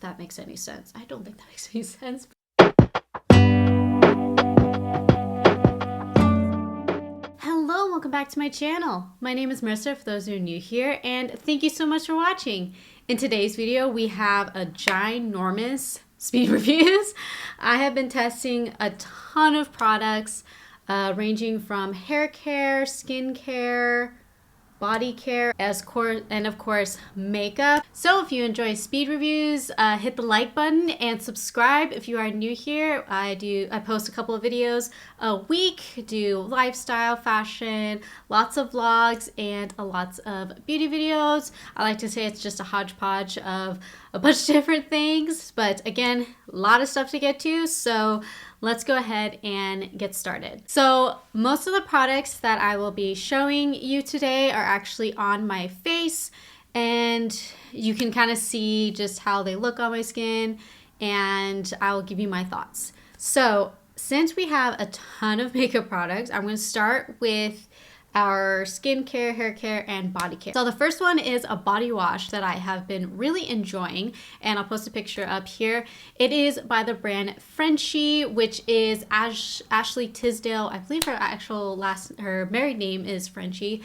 that makes any sense. I don't think that makes any sense. Hello, welcome back to my channel. My name is Marissa for those who are new here, and thank you so much for watching. In today's video, we have a ginormous speed reviews. I have been testing a ton of products ranging from hair care, skin care, body care, and of course makeup. So if you enjoy speed reviews, hit the like button and subscribe if you are new here. I post a couple of videos a week, do lifestyle, fashion, lots of vlogs, and lots of beauty videos. I like to say it's just a hodgepodge of a bunch of different things, but again, a lot of stuff to get to, so let's go ahead and get started. So most of the products that I will be showing you today are actually on my face, and you can kind of see just how they look on my skin, and I will give you my thoughts. So since we have a ton of makeup products, I'm going to start with our skincare, hair care, and body care. So the first one is a body wash that I have been really enjoying, and I'll post a picture up here. It is by the brand Frenchie, which is Ashley Tisdale. I believe her married name is Frenchie,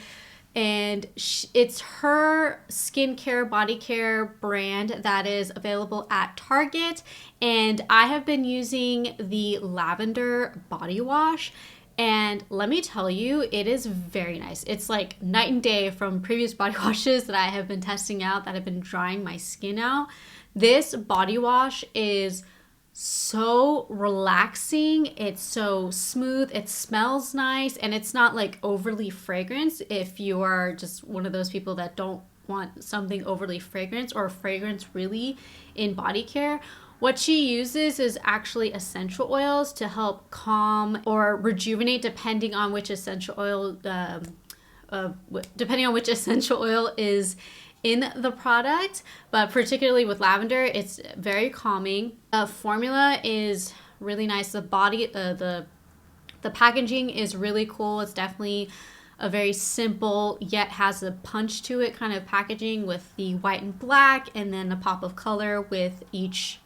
and it's her skincare, body care brand that is available at Target, and I have been using the lavender body wash. And let me tell you, it is very nice. It's like night and day from previous body washes that I have been testing out that have been drying my skin out. This body wash is so relaxing. It's so smooth. It smells nice, and it's not like overly fragrance if you are just one of those people that don't want something overly fragrance or fragrance really in body care. What she uses is actually essential oils to help calm or rejuvenate depending on which essential oil is in the product, but particularly with lavender, it's very calming. The formula is really nice. The packaging is really cool. It's definitely a very simple yet has a punch to it kind of packaging with the white and black, and then a pop of color with each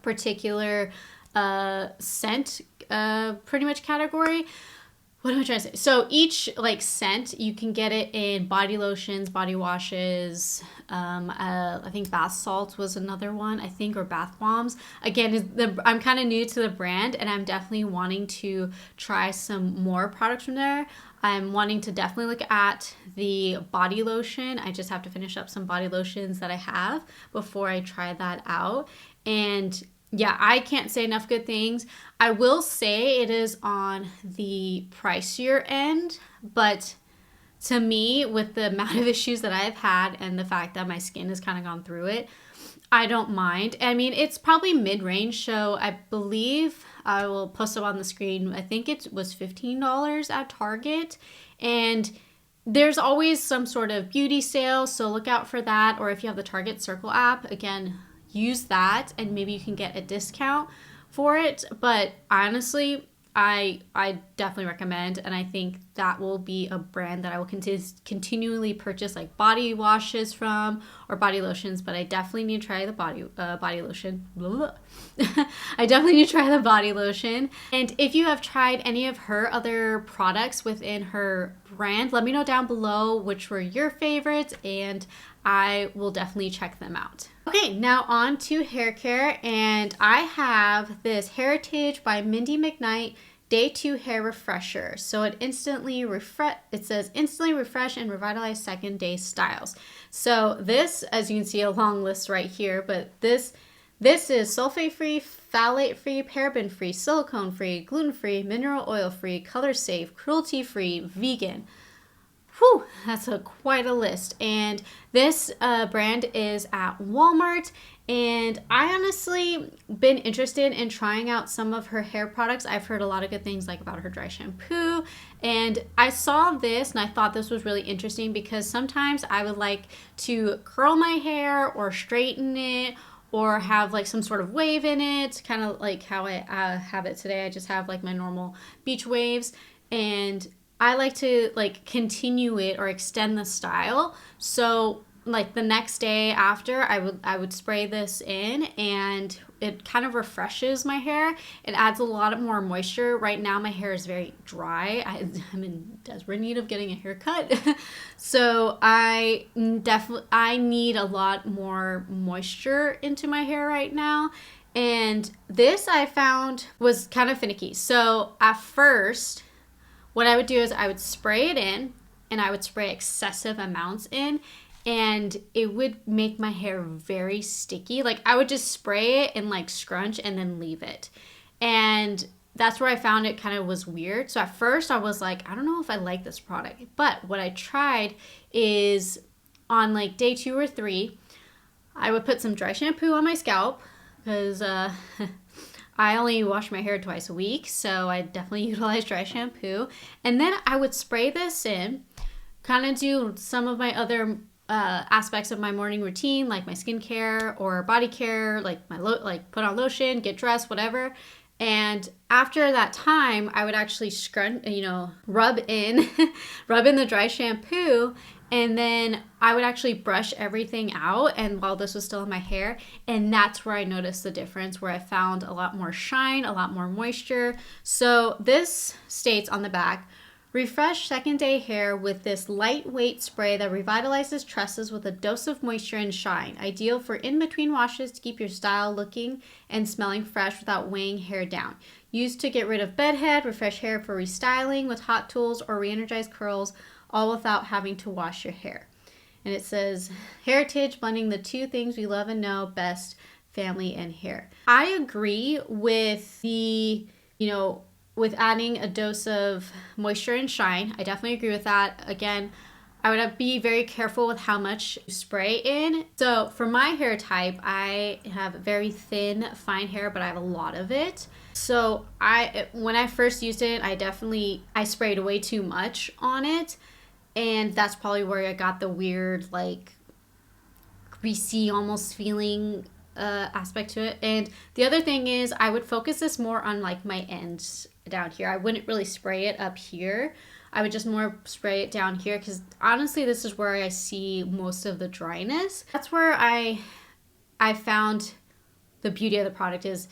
particular scent pretty much category. What am I trying to say? So each like scent, you can get it in body lotions, body washes, I think bath salts was another one, I think, or bath bombs. Again, I'm kind of new to the brand, and I'm definitely wanting to try some more products from there. I'm wanting to definitely look at the body lotion. I just have to finish up some body lotions that I have before I try that out. And yeah, I can't say enough good things. I will say it is on the pricier end, but to me, with the amount of issues that I've had and the fact that my skin has kind of gone through it, I don't mind. I mean, it's probably mid-range, so I believe I will post it on the screen. I think it was $15 at Target, and there's always some sort of beauty sale, so look out for that. Or if you have the Target Circle app, again, use that and maybe you can get a discount for it. But honestly, I definitely recommend, and I think that will be a brand that I will continually purchase like body washes from or body lotions. But I definitely need to try the body lotion. I definitely need to try the body lotion. And if you have tried any of her other products within her brand, let me know down below which were your favorites, and I will definitely check them out. Okay, now on to hair care, and I have this Heritage by Mindy McKnight Day 2 Hair Refresher. So it says instantly refresh and revitalize second day styles. So this, as you can see, a long list right here, but this is sulfate-free, phthalate-free, paraben-free, silicone-free, gluten-free, mineral oil-free, color-safe, cruelty-free, vegan. Whew, that's quite a list. And this brand is at Walmart, and I honestly been interested in trying out some of her hair products. I've heard a lot of good things like about her dry shampoo, and I saw this and I thought this was really interesting because sometimes I would like to curl my hair or straighten it or have like some sort of wave in it, kind of like how I have it today. I just have like my normal beach waves, and I like to like continue it or extend the style. So like the next day after, I would spray this in, and it kind of refreshes my hair. It adds a lot more moisture. Right now my hair is very dry. I'm in desperate need of getting a haircut. So I need a lot more moisture into my hair right now. And this I found was kind of finicky. So at first, what I would do is I would spray it in, and I would spray excessive amounts in, and it would make my hair very sticky. Like I would just spray it and like scrunch and then leave it. And that's where I found it kind of was weird. So at first I was like, I don't know if I like this product. But what I tried is on like day 2 or 3, I would put some dry shampoo on my scalp because I only wash my hair twice a week. So I definitely utilize dry shampoo. And then I would spray this in, kind of do some of my other aspects of my morning routine, like my skincare or body care, like like put on lotion, get dressed, whatever. And after that time, I would actually rub in the dry shampoo, and then I would actually brush everything out, and while this was still in my hair, and that's where I noticed the difference, where I found a lot more shine, a lot more moisture. So this states on the back, refresh second day hair with this lightweight spray that revitalizes tresses with a dose of moisture and shine. Ideal for in-between washes to keep your style looking and smelling fresh without weighing hair down. Used to get rid of bedhead, refresh hair for restyling with hot tools, or re-energize curls, all without having to wash your hair. And it says, Heritage, blending the two things we love and know best, family and hair. I agree with with adding a dose of moisture and shine. I definitely agree with that. Again, I would be very careful with how much you spray in. So for my hair type, I have very thin, fine hair, but I have a lot of it. So when I first used it, I sprayed way too much on it. And that's probably where I got the weird, like, greasy almost feeling aspect to it. And the other thing is I would focus this more on like my ends down here. I wouldn't really spray it up here. I would just more spray it down here, because honestly this is where I see most of the dryness. That's where I found the beauty of the product is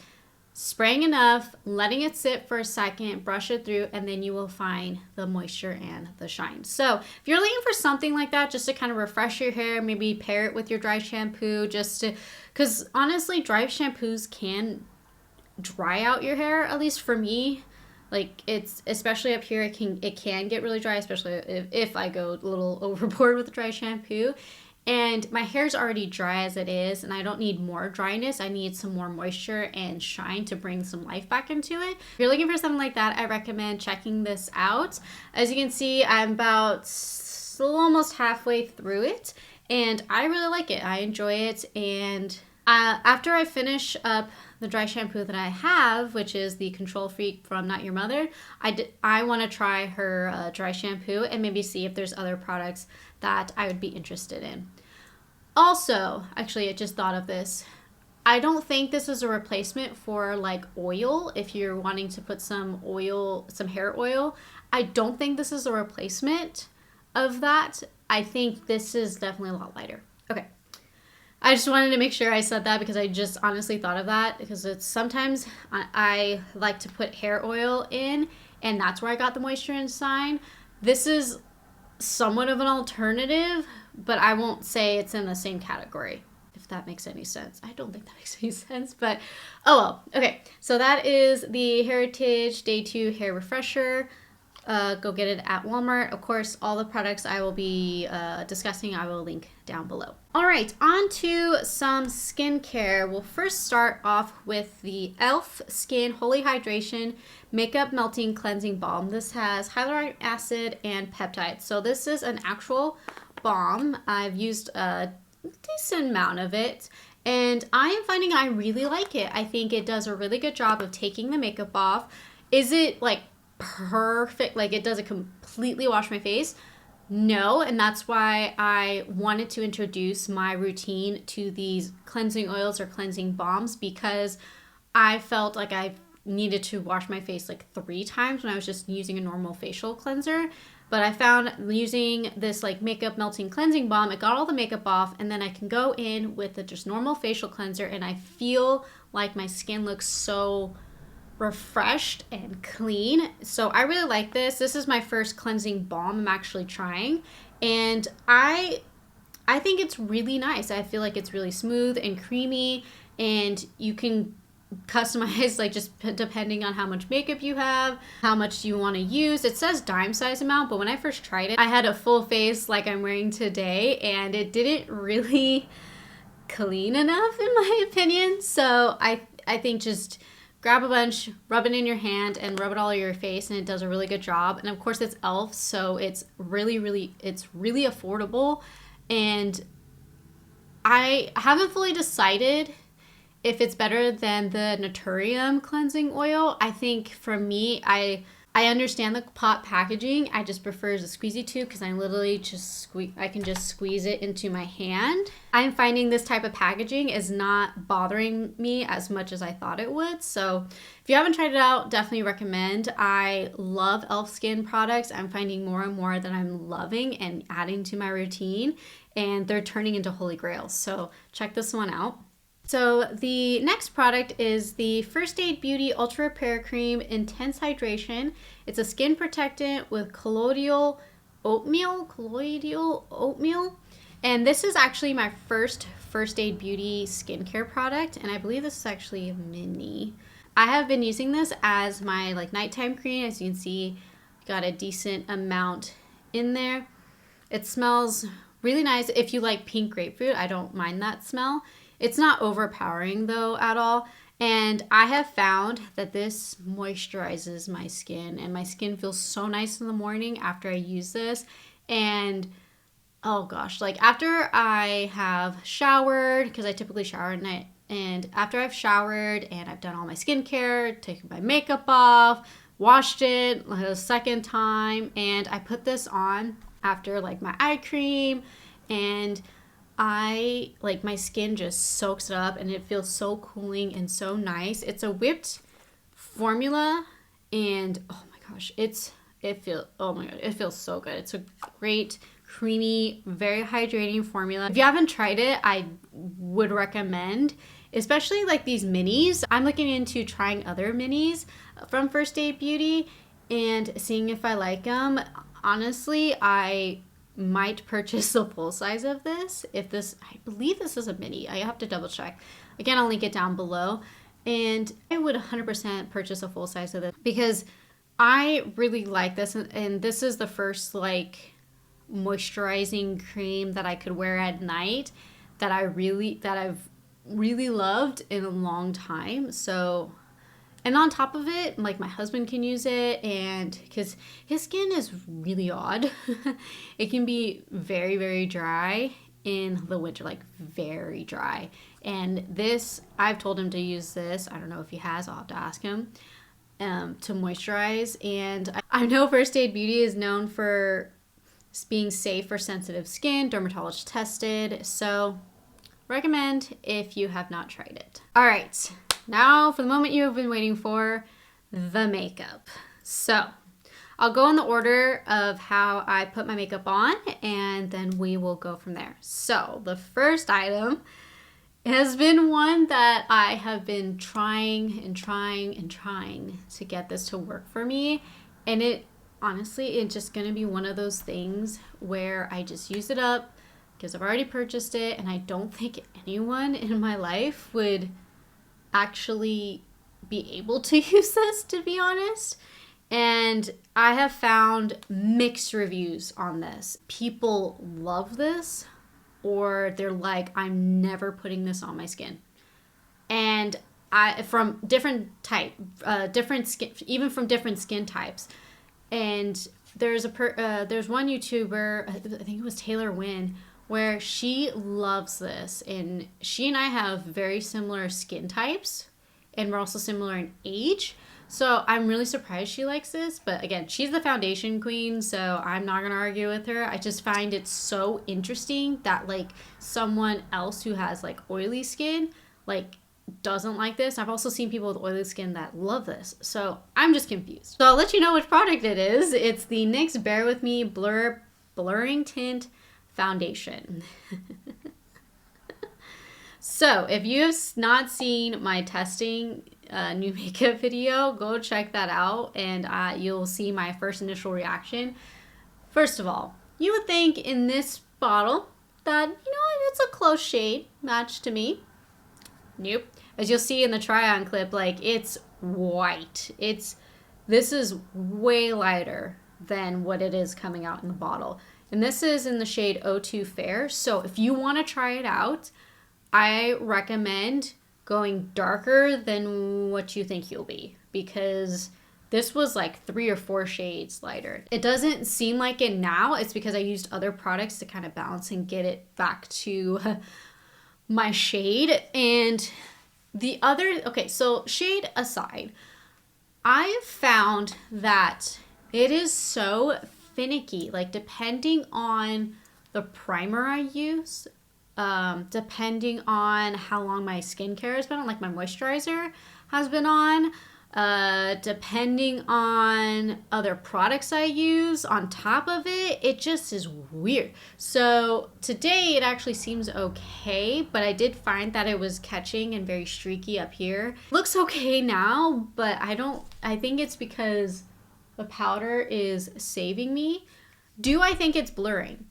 spraying enough, letting it sit for a second, brush it through, and then you will find the moisture and the shine. So if you're looking for something like that, just to kind of refresh your hair, maybe pair it with your dry shampoo, because honestly, dry shampoos can dry out your hair, at least for me. Like, it's, especially up here, it can get really dry, especially if I go a little overboard with the dry shampoo. And my hair's already dry as it is, and I don't need more dryness. I need some more moisture and shine to bring some life back into it. If you're looking for something like that, I recommend checking this out. As you can see, I'm about almost halfway through it, and I really like it. I enjoy it, and after I finish up the dry shampoo that I have, which is the Control Freak from Not Your Mother, I want to try her dry shampoo and maybe see if there's other products that I would be interested in. Also, actually, I just thought of this. I don't think this is a replacement for like oil. If you're wanting to put some hair oil, I don't think this is a replacement of that. I think this is definitely a lot lighter. Okay. I just wanted to make sure I said that, because I just honestly thought of that, because sometimes I like to put hair oil in, and that's where I got the moisture and shine. This is somewhat of an alternative, but I won't say it's in the same category, if that makes any sense. I don't think that makes any sense, but oh well. Okay, so that is the Heritage Day 2 Hair Refresher. Go get it at Walmart. Of course, all the products I will be discussing, I will link down below. All right, on to some skincare. We'll first start off with the e.l.f. Skin Holy Hydration Makeup Melting Cleansing Balm. This has hyaluronic acid and peptides. So this is an actual balm. I've used a decent amount of it, and I am finding I really like it. I think it does a really good job of taking the makeup off. Is it like perfect, like does it completely wash my face? No, and that's why I wanted to introduce my routine to these cleansing oils or cleansing balms, because I felt like I needed to wash my face like 3 times when I was just using a normal facial cleanser. But I found using this like makeup melting cleansing balm, it got all the makeup off, and then I can go in with a just normal facial cleanser, and I feel like my skin looks so refreshed and clean. So I really like this. This is my first cleansing balm I'm actually trying, and I think it's really nice. I feel like it's really smooth and creamy, and you can customize like just depending on how much makeup you have, how much you want to use. It says dime size amount, but when I first tried it, I had a full face like I'm wearing today, and it didn't really clean enough in my opinion. So I think just grab a bunch, rub it in your hand, and rub it all over your face, and it does a really good job. And of course it's e.l.f., so it's really affordable. And I haven't fully decided if it's better than the Naturium cleansing oil. I think for me, I understand the pot packaging. I just prefer the squeezy tube because I literally just I can just squeeze it into my hand. I'm finding this type of packaging is not bothering me as much as I thought it would. So if you haven't tried it out, definitely recommend. I love e.l.f. skin products. I'm finding more and more that I'm loving and adding to my routine, and they're turning into holy grails. So check this one out. So the next product is the First Aid Beauty Ultra Repair Cream Intense Hydration. It's a skin protectant with colloidal oatmeal. And this is actually my first Aid Beauty skincare product, and I believe this is actually a mini. I have been using this as my like nighttime cream. As you can see, got a decent amount in there. It smells really nice. If you like pink grapefruit, I don't mind that smell. It's not overpowering though at all. And I have found that this moisturizes my skin, and my skin feels so nice in the morning after I use this. And oh gosh, like after I have showered, because I typically shower at night, and after I've showered and I've done all my skincare, taken my makeup off, washed it a second time, and I put this on after like my eye cream, and I like my skin just soaks it up, and it feels so cooling and so nice. It's a whipped formula, and oh my gosh, it feels so good. It's a great creamy, very hydrating formula. If you haven't tried it, I would recommend, especially like these minis. I'm looking into trying other minis from First Aid Beauty and seeing if I like them. Honestly, I might purchase the full size of this. I believe this is a mini. I have to double check. Again, I'll link it down below. And I would 100% purchase a full size of this because I really like this. And this is the first like moisturizing cream that I could wear at night that I've really loved in a long time. So, and on top of it, like my husband can use it, and because his skin is really odd. It can be very, very dry in the winter, like very dry. And this, I've told him to use this. I don't know if he has, I'll have to ask him, to moisturize. And I know First Aid Beauty is known for being safe for sensitive skin, dermatologist tested. So recommend if you have not tried it. All right. Now for the moment you have been waiting for, the makeup. So I'll go in the order of how I put my makeup on, and then we will go from there. So the first item has been one that I have been trying to get this to work for me. And it's just going to be one of those things where I just use it up because I've already purchased it, and I don't think anyone in my life would actually be able to use this, to be honest. And I have found mixed reviews on this. People love this, or they're like, I'm never putting this on my skin. And from different skin, even from different skin types. And there's one YouTuber, I think it was Taylor Wynn, where she loves this, and she and I have very similar skin types, and we're also similar in age. So I'm really surprised she likes this. But again, she's the foundation queen, so I'm not gonna argue with her. I just find it so interesting that like someone else who has like oily skin like doesn't like this. I've also seen people with oily skin that love this. So I'm just confused. So I'll let you know which product it is. It's the NYX Bear With Me Blurring Tint Foundation. So if you have not seen my testing new makeup video, go check that out, and you'll see my first initial reaction. First of all, you would think in this bottle that, it's a close shade match to me. Nope. As you'll see in the try-on clip, like, it's white. This is way lighter than what it is coming out in the bottle. And this is in the shade O2 Fair. So if you want to try it out, I recommend going darker than what you think you'll be, because this was like 3 or 4 shades lighter. It doesn't seem like it now. It's because I used other products to kind of balance and get it back to my shade. And the other, okay, so shade aside, I found that it is so finicky, like depending on the primer I use, depending on how long my skincare has been on, like my moisturizer has been on, depending on other products I use on top of it, it just is weird. So today it actually seems okay, but I did find that it was catching and very streaky up here. Looks okay now, but I think it's because the powder is saving me. Do I think it's blurring?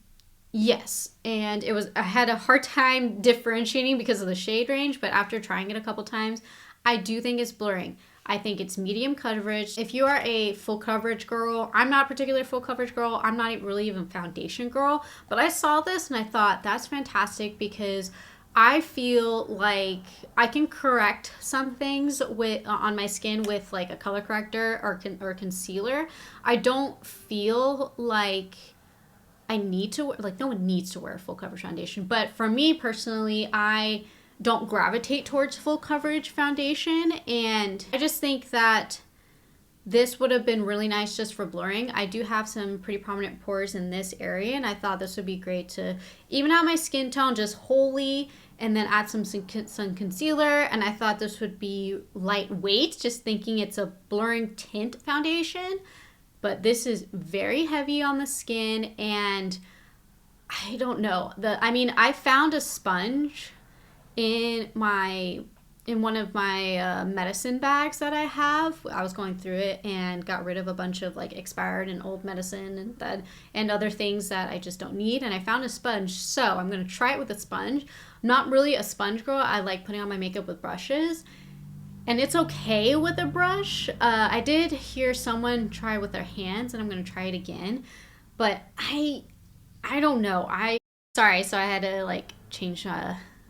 Yes, and I had a hard time differentiating because of the shade range, but after trying it a couple times, I do think it's blurring. I think it's medium coverage. If you are a full coverage girl, I'm not particularly a full coverage girl. I'm not really even foundation girl, but I saw this and I thought that's fantastic, because I feel like I can correct some things on my skin with like a color corrector or concealer. I don't feel like I need to, like, no one needs to wear a full coverage foundation, but for me personally, I don't gravitate towards full coverage foundation, and I just think that this would have been really nice just for blurring. I do have some pretty prominent pores in this area, and I thought this would be great to even out my skin tone just wholly, and then add some concealer, and I thought this would be lightweight, just thinking it's a blurring tint foundation. But this is very heavy on the skin, and I don't know. I found a sponge in one of my medicine bags that I have. I was going through it and got rid of a bunch of like expired and old medicine and other things that I just don't need. And I found a sponge, so I'm gonna try it with a sponge. I'm not really a sponge girl. I like putting on my makeup with brushes. And it's okay with a brush. I did hear someone try with their hands, and I'm gonna try it again. But I don't know. Sorry, so I had to like change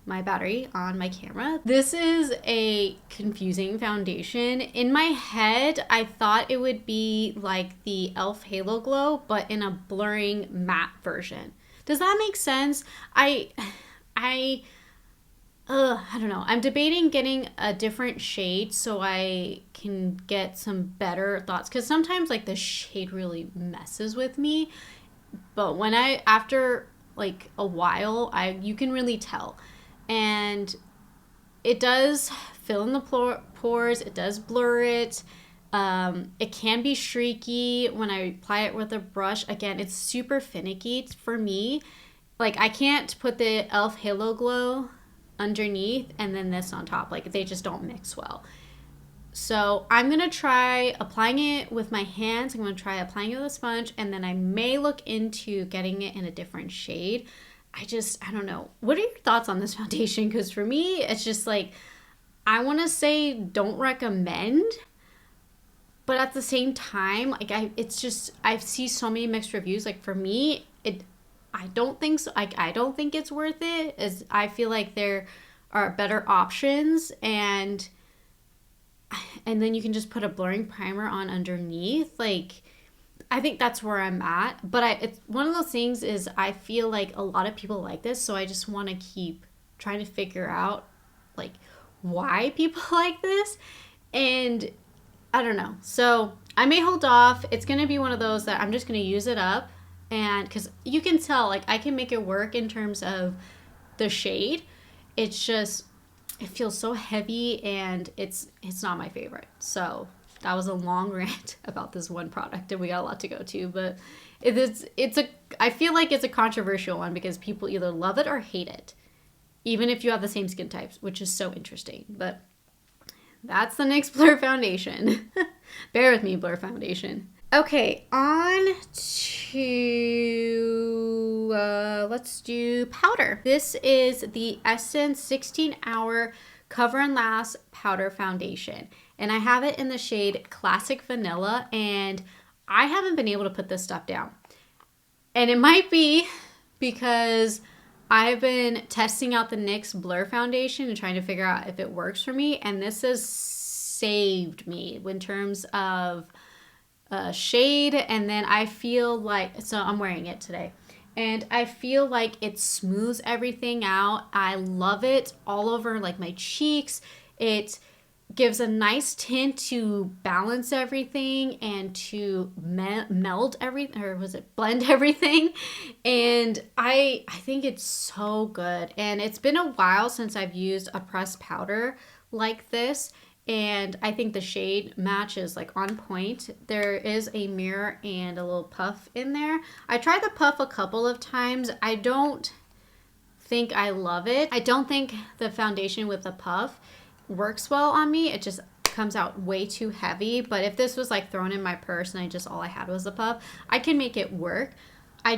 my battery on my camera. This is a confusing foundation. In my head, I thought it would be like the e.l.f. Halo Glow, but in a blurring matte version. Does that make sense? I don't know. I'm debating getting a different shade so I can get some better thoughts, because sometimes like the shade really messes with me. But after like a while, you can really tell. And it does fill in the pores, it does blur it. It can be streaky when I apply it with a brush. Again, it's super finicky for me. Like, I can't put the e.l.f. Halo Glow underneath and then this on top. Like, they just don't mix well. So I'm gonna try applying it with my hands. I'm gonna try applying it with a sponge, and then I may look into getting it in a different shade. I don't know. What are your thoughts on this foundation? Because for me, it's just like, I want to say don't recommend, but at the same time, like I see so many mixed reviews. Like, for me, I don't think so. I don't think it's worth it, as I feel like there are better options, and then you can just put a blurring primer on underneath. Like, I think that's where I'm at. But it's one of those things is I feel like a lot of people like this, so I just want to keep trying to figure out like why people like this, and I don't know. So I may hold off. It's gonna be one of those that I'm just gonna use it up, and because you can tell, like, I can make it work in terms of the shade. It's just it feels so heavy, and it's not my favorite. So that was a long rant about this one product, and we got a lot to go to, but I feel like it's a controversial one because people either love it or hate it, even if you have the same skin types, which is so interesting. But that's the NYX Blur Foundation. Bear with me, Blur Foundation. Okay, on to, let's do powder. This is the Essence 16-Hour Cover and Last Powder Foundation. And I have it in the shade Classic Vanilla, and I haven't been able to put this stuff down. And it might be because I've been testing out the NYX Blur Foundation and trying to figure out if it works for me. And this has saved me in terms of shade. And then I feel like, so I'm wearing it today, and I feel like it smooths everything out. I love it all over like my cheeks. It gives a nice tint to balance everything and to meld everything, or was it blend everything? And I think it's so good. And it's been a while since I've used a pressed powder like this, and I think the shade match is like on point. There is a mirror and a little puff in there. I tried the puff a couple of times. I don't think I love it. I don't think the foundation with the puff works well on me. It just comes out way too heavy. But if this was like thrown in my purse and all I had was the puff, I can make it work. I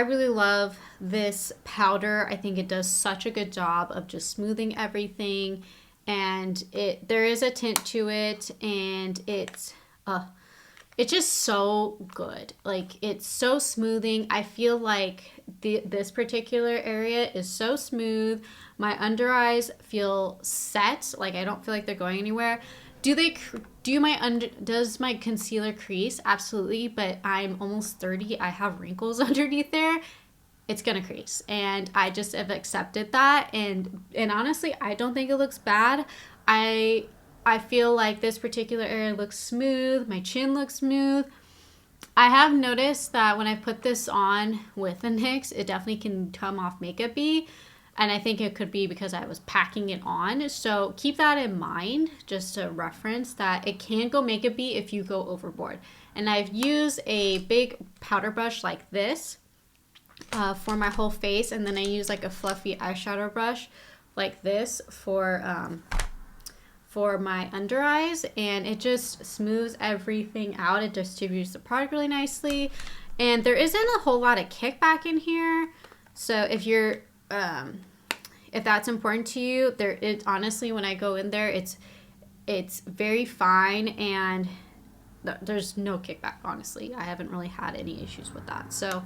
really love this powder. I think it does such a good job of just smoothing everything, and there is a tint to it, and it's just so good. Like, it's so smoothing. I feel like this particular area is so smooth. My under eyes feel set. Like, I don't feel like they're going anywhere. Does my concealer crease? Absolutely. But I'm almost 30. I have wrinkles underneath there. It's gonna crease, and I just have accepted that. And honestly, I don't think it looks bad. I feel like this particular area looks smooth. My chin looks smooth. I have noticed that when I put this on with the NYX, it definitely can come off makeup-y. And I think it could be because I was packing it on. So keep that in mind, just to reference that it can go makeup-y if you go overboard. And I've used a big powder brush like this for my whole face. And then I use like a fluffy eyeshadow brush like this for my under eyes. And it just smooths everything out. It distributes the product really nicely. And there isn't a whole lot of kickback in here. So if that's important to you, honestly, when I go in there, it's very fine, and there's no kickback. Honestly, I haven't really had any issues with that. So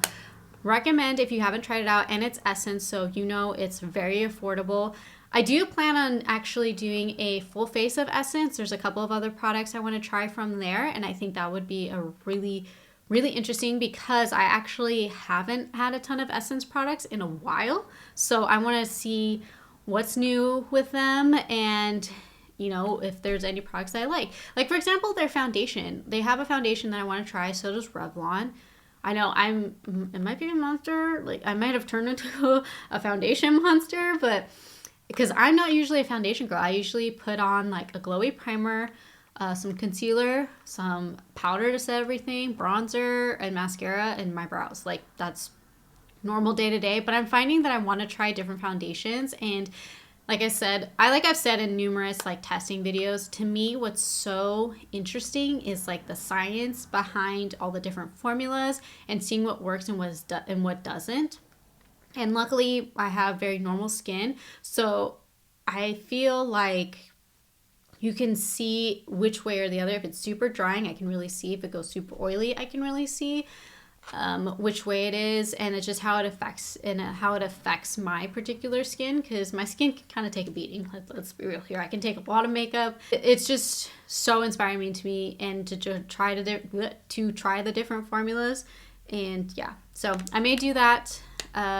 recommend if you haven't tried it out, and it's Essence, so it's very affordable. I do plan on actually doing a full face of Essence. There's a couple of other products I want to try from there, and I think that would be a really interesting, because I actually haven't had a ton of Essence products in a while. So I want to see what's new with them, and if there's any products that I like. Like, for example, their foundation. They have a foundation that I want to try. So does Revlon. I know it might be a monster. Like, I might have turned into a foundation monster, but because I'm not usually a foundation girl. I usually put on like a glowy primer, some concealer, some powder to set everything, bronzer, and mascara, and my brows. Like, that's normal day to day. But I'm finding that I want to try different foundations. And like I've said in numerous like testing videos, to me what's so interesting is like the science behind all the different formulas and seeing what works and what doesn't. And luckily I have very normal skin, so I feel like you can see which way or the other. If it's super drying, I can really see. If it goes super oily, I can really see which way it is, and it's just how it affects my particular skin, because my skin can kind of take a beating. Let's be real here. I can take a lot of makeup. It's just so inspiring to me, and to try the different formulas. And yeah, so I may do that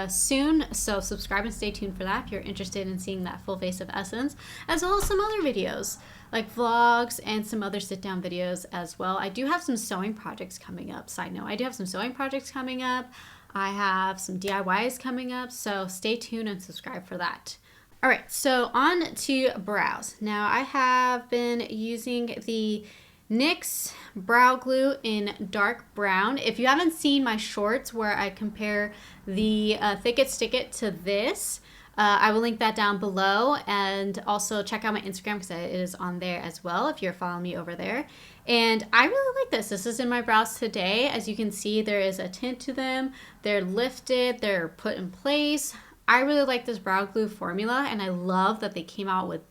soon, so subscribe and stay tuned for that if you're interested in seeing that full face of Essence, as well as some other videos like vlogs and some other sit-down videos as well. I do have some sewing projects coming up. Side note, I do have some sewing projects coming up. I have some DIYs coming up, so stay tuned and subscribe for that. All right, so on to brows. Now I have been using the NYX brow glue in dark brown. If you haven't seen my shorts where I compare the Thick It Stick It to this, I will link that down below, and also check out my Instagram because it is on there as well if you're following me over there. And I really like this. This is in my brows today. As you can see, there is a tint to them. They're lifted, they're put in place. I really like this brow glue formula, and I love that they came out with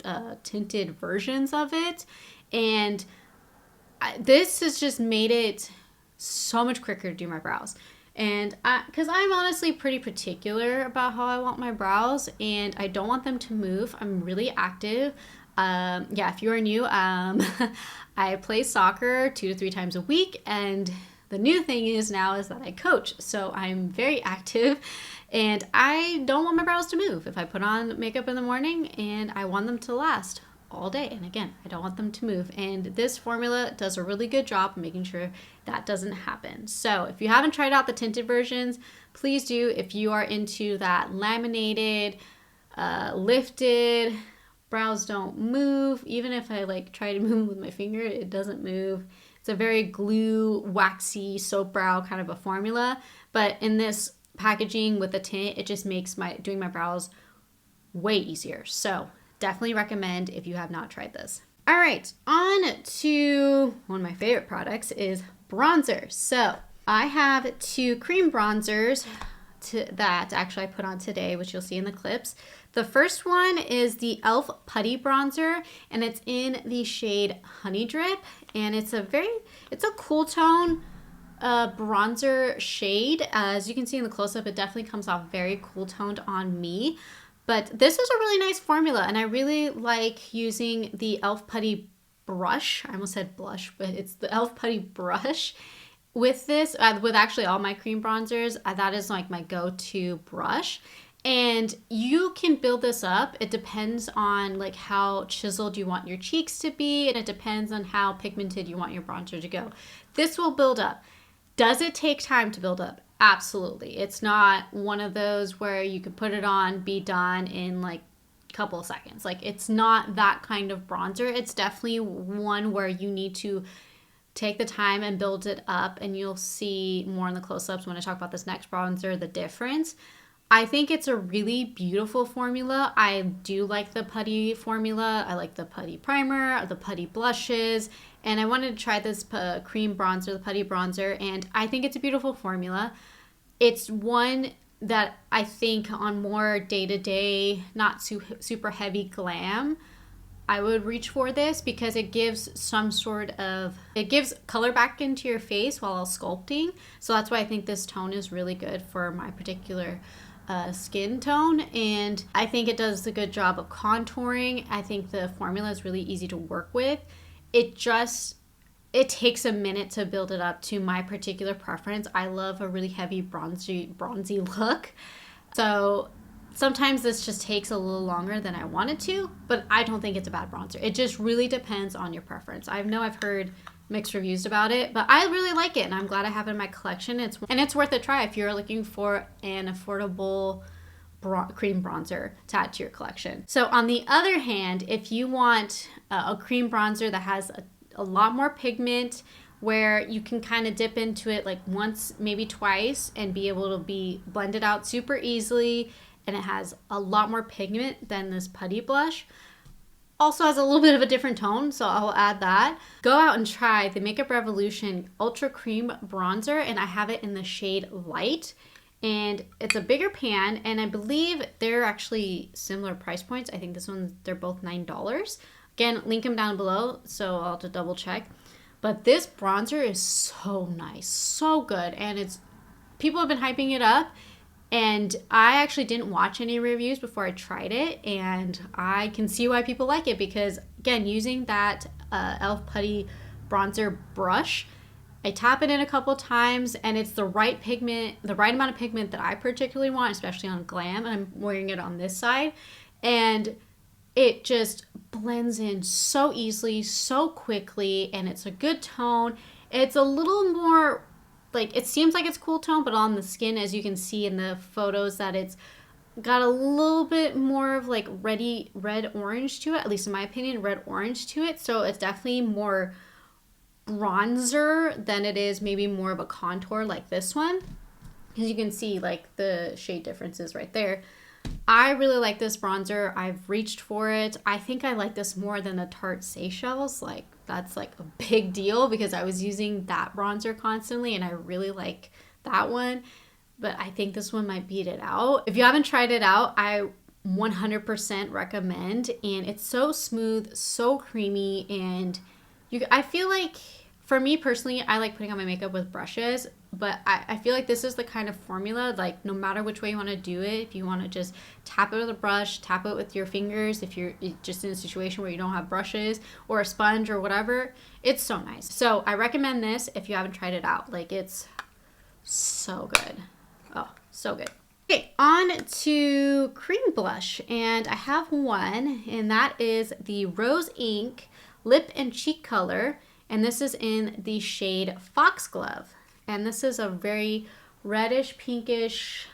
tinted versions of it. And this has just made it so much quicker to do my brows. And because I'm honestly pretty particular about how I want my brows, and I don't want them to move. I'm really active. Yeah, if you are new, I play soccer 2 to 3 times a week, and the new thing is now is that I coach. So I'm very active, and I don't want my brows to move. If I put on makeup in the morning, and I want them to last all day. And again, I don't want them to move. And this formula does a really good job of making sure that doesn't happen. So if you haven't tried out the tinted versions, please do. If you are into that laminated, lifted, brows don't move. Even if I like try to move with my finger, it doesn't move. It's a very glue, waxy, soap brow kind of a formula. But in this packaging with the tint, it just makes doing my brows way easier. So definitely recommend if you have not tried this. All right, on to one of my favorite products is bronzer. So I have 2 cream bronzers that actually I put on today, which you'll see in the clips. The first one is the e.l.f. Putty Bronzer, and it's in the shade Honey Drip, and it's a cool tone bronzer shade. As you can see in the close-up, it definitely comes off very cool toned on me. But this is a really nice formula, and I really like using the e.l.f. Putty brush. I almost said blush, but it's the e.l.f. Putty brush. With this, with actually all my cream bronzers, that is like my go-to brush. And you can build this up. It depends on like how chiseled you want your cheeks to be, and it depends on how pigmented you want your bronzer to go. This will build up. Does it take time to build up? Absolutely. It's not one of those where you could put it on, be done in like a couple of seconds. Like, it's not that kind of bronzer. It's definitely one where you need to take the time and build it up, and you'll see more in the close-ups when I talk about this next bronzer, the difference. I think it's a really beautiful formula. I do like the putty formula. I like the putty primer, the putty blushes, and I wanted to try this cream bronzer, the putty bronzer, and I think it's a beautiful formula. It's one that I think on more day-to-day, not super heavy glam, I would reach for this because it gives it gives color back into your face while sculpting. So that's why I think this tone is really good for my particular skin tone, and I think it does a good job of contouring. I think the formula is really easy to work with. It takes a minute to build it up to my particular preference. I love a really heavy bronzy look, so sometimes this just takes a little longer than I want it to, but I don't think it's a bad bronzer. It just really depends on your preference. I know I've heard mixed reviews about it, but I really like it, and I'm glad I have it in my collection. It's worth a try if you're looking for an affordable cream bronzer to add to your collection. So on the other hand, if you want a cream bronzer that has a lot more pigment, where you can kind of dip into it like once, maybe twice, and be able to be blended out super easily, and it has a lot more pigment than this putty blush. Also has a little bit of a different tone, so I'll add that. Go out and try the Makeup Revolution Ultra Cream Bronzer, and I have it in the shade Light. And it's a bigger pan, and I believe they're actually similar price points. I think they're both $9. Again, link them down below, so I'll have to double check. But this bronzer is so nice, so good, and people have been hyping it up. And I actually didn't watch any reviews before I tried it, and I can see why people like it because, again, using that e.l.f. Putty Bronzer brush, I tap it in a couple times, and it's the right pigment, the right amount of pigment that I particularly want, especially on glam, and I'm wearing it on this side, and it just blends in so easily, so quickly, and it's a good tone. It's a little more, like, it seems like it's cool tone, but on the skin, as you can see in the photos, that it's got a little bit more of like red orange to it, at least in my opinion, red orange to it. So it's definitely more bronzer than it is maybe more of a contour like this one. Because you can see like the shade differences right there. I really like this bronzer. I've reached for it. I think I like this more than the Tarte Seychelles. Like that's like a big deal because I was using that bronzer constantly and I really like that one. But I think this one might beat it out. If you haven't tried it out, I 100% recommend. And it's so smooth, so creamy, and I feel like, for me personally, I like putting on my makeup with brushes, but I feel like this is the kind of formula, like no matter which way you want to do it, if you want to just tap it with a brush, tap it with your fingers, if you're just in a situation where you don't have brushes or a sponge or whatever, it's so nice. So I recommend this if you haven't tried it out. Like it's so good. Oh, so good. Okay, on to cream blush, and I have one, and that is the Rose Ink Lip and Cheek Color. And this is in the shade Foxglove. And this is a very reddish, pinkish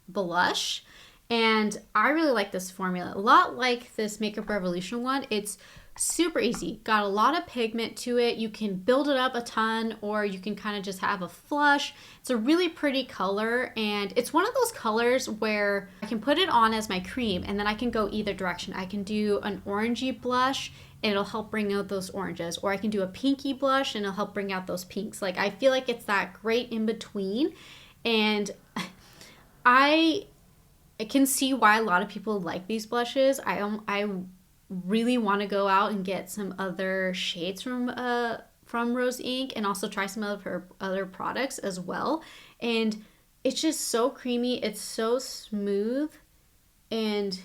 blush. And I really like this formula. A lot like this Makeup Revolution one. It's super easy. Got a lot of pigment to it. You can build it up a ton, or you can kind of just have a flush. It's a really pretty color, and it's one of those colors where I can put it on as my cream, and then I can go either direction. I can do an orangey blush, and it'll help bring out those oranges, or I can do a pinky blush and it'll help bring out those pinks. Like I feel like it's that great in between, and I can see why a lot of people like these blushes. I really want to go out and get some other shades from Rose Ink, and also try some of her other products as well. And it's just so creamy. It's so smooth, and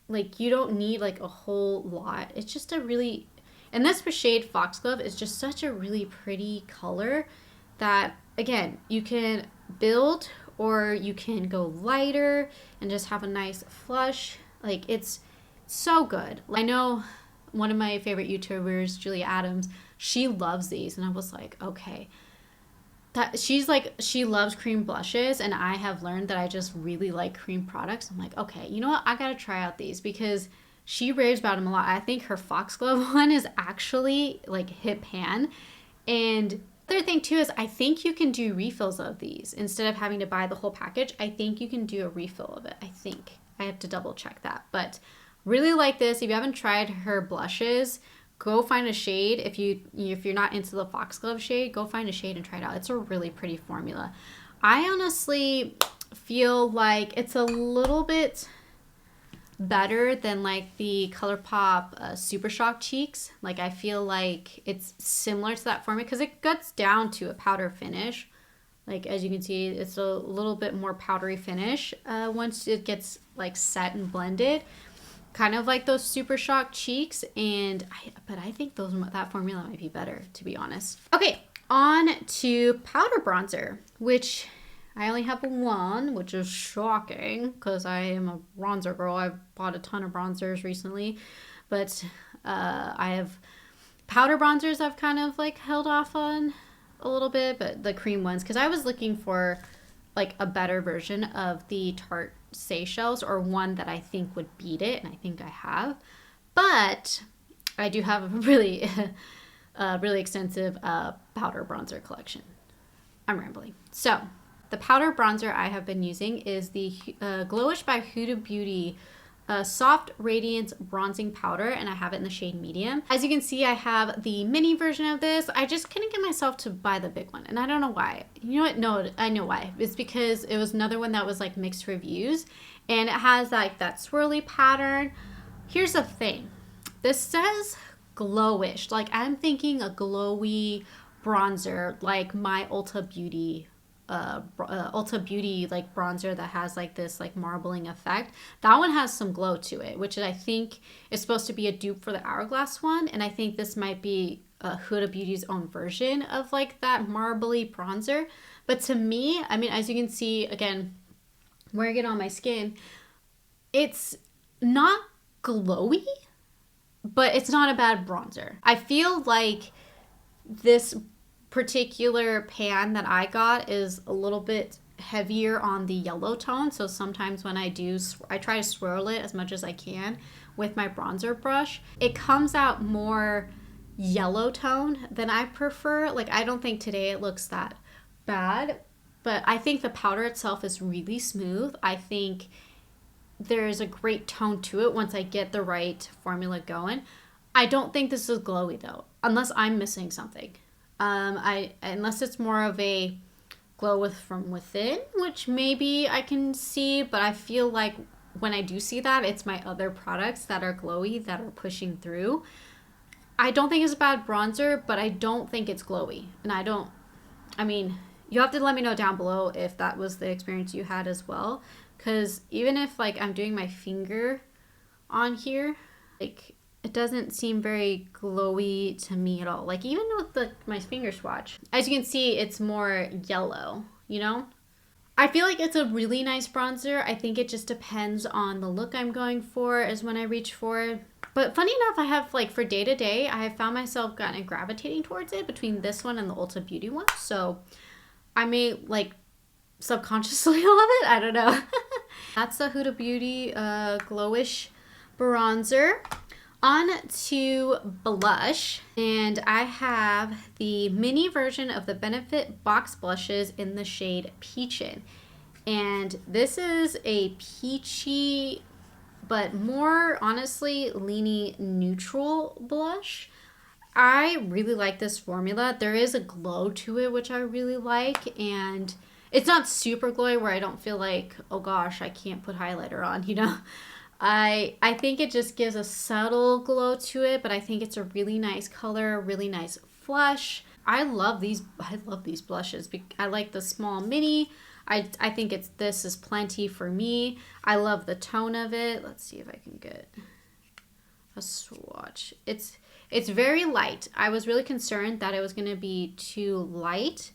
like you don't need like a whole lot. It's just a really, and this shade Foxglove is just such a really pretty color that, again, you can build or you can go lighter and just have a nice flush. Like it's so good. I know one of my favorite YouTubers, Julia Adams, she loves these, and I was like, okay. She loves cream blushes, and I have learned that I just really like cream products. I'm like, okay, you know what? I gotta try out these because she raves about them a lot. I think her Foxglove one is actually like hit pan. And the other thing too is I think you can do refills of these instead of having to buy the whole package. I think you can do a refill of it. I think I have to double check that, but really like this. If you haven't tried her blushes, go find a shade. If you're not into the Foxglove shade, go find a shade and try it out. It's a really pretty formula. I honestly feel like it's a little bit better than like the ColourPop Super Shock Cheeks. Like I feel like it's similar to that formula because it gets down to a powder finish. Like as you can see, it's a little bit more powdery finish once it gets like set and blended. Kind of like those Super Shock Cheeks, but I think that formula might be better, to be honest. Okay, on to powder bronzer, which I only have one, which is shocking because I am a bronzer girl. I've bought a ton of bronzers recently, but I have powder bronzers I've kind of like held off on a little bit, but the cream ones, because I was looking for like a better version of the Tarte Seychelles, or one that I think would beat it, and I think I have. But I do have a really really extensive powder bronzer collection. I'm rambling. So the powder bronzer I have been using is the Glowish by Huda Beauty Soft Radiance Bronzing Powder, and I have it in the shade medium. As you can see, I have the mini version of this. I just couldn't get myself to buy the big one, and I don't know why. You know what? No, I know why. It's because it was another one that was like mixed reviews, and it has like that swirly pattern. Here's the thing. This says glowish. Like I'm thinking a glowy bronzer, like my Ulta Beauty like bronzer that has like this like marbling effect. That one has some glow to it, which I think is supposed to be a dupe for the Hourglass one, and I think this might be Huda Beauty's own version of like that marbly bronzer. But to me, I mean, as you can see, again, wearing it on my skin, it's not glowy, but it's not a bad bronzer. I feel like this particular pan that I got is a little bit heavier on the yellow tone. So sometimes when I do, I try to swirl it as much as I can with my bronzer brush. It comes out more yellow tone than I prefer. Like, I don't think today it looks that bad, but I think the powder itself is really smooth. I think there's a great tone to it once I get the right formula going. I don't think this is glowy though, unless I'm missing something. Unless it's more of a glow from within, which maybe I can see, but I feel like when I do see that, it's my other products that are glowy that are pushing through. I don't think it's a bad bronzer, but I don't think it's glowy. And I mean, you have to let me know down below if that was the experience you had as well. Because even if like I'm doing my finger on here, like it doesn't seem very glowy to me at all. Like even with my finger swatch, as you can see, it's more yellow, you know? I feel like it's a really nice bronzer. I think it just depends on the look I'm going for is when I reach for it. But funny enough, I have like for day to day, I have found myself kind of gravitating towards it between this one and the Ulta Beauty one. So I may like subconsciously love it. I don't know. That's the Huda Beauty glowish bronzer. On to blush, and I have the mini version of the Benefit Box Blushes in the shade Peachin'. And this is a peachy, but more honestly leany neutral blush. I really like this formula. There is a glow to it, which I really like, and it's not super glowy where I don't feel like, oh gosh, I can't put highlighter on, you know? I think it just gives a subtle glow to it, but I think it's a really nice color, really nice flush. I love these blushes. I like the small mini. I think this is plenty for me. I love the tone of it. Let's see if I can get a swatch. It's very light. I was really concerned that it was going to be too light,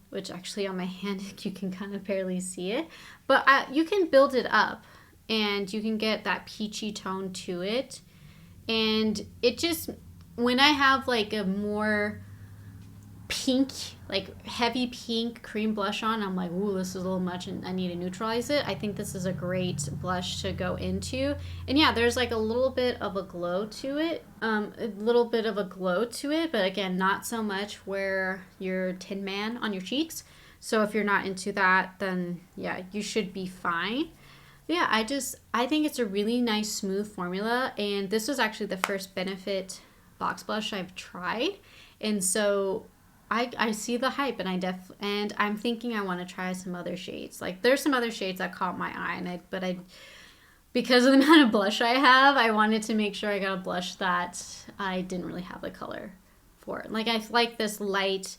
which actually on my hand you can kind of barely see it, but you can build it up. And you can get that peachy tone to it. And it just, when I have like a more pink, like heavy pink cream blush on, I'm like, ooh, this is a little much and I need to neutralize it. I think this is a great blush to go into. And yeah, there's like a little bit of a glow to it. But again, not so much where you're Tin Man on your cheeks. So if you're not into that, then yeah, you should be fine. Yeah, I think it's a really nice smooth formula, and this was actually the first Benefit box blush I've tried, and so I see the hype, and I'm thinking I want to try some other shades. Like there's some other shades that caught my eye, and because of the amount of blush I have, I wanted to make sure I got a blush that I didn't really have the color for. Like I like this light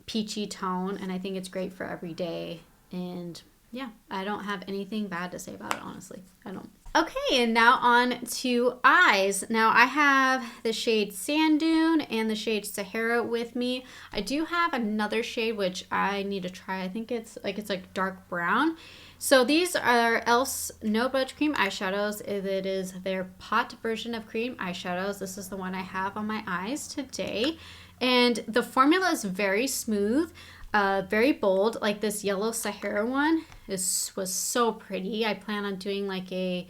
peachy tone, and I think it's great for every day. And yeah, I don't have anything bad to say about it, honestly. I don't. Okay, and now on to eyes. Now I have the shade Sand Dune and the shade Sahara with me. I do have another shade which I need to try. I think it's like dark brown. So these are e.l.f.'s No Budge Cream eyeshadows. It is their pot version of cream eyeshadows. This is the one I have on my eyes today. And the formula is very smooth. Very bold. Like this yellow Sahara one was so pretty. I plan on doing like a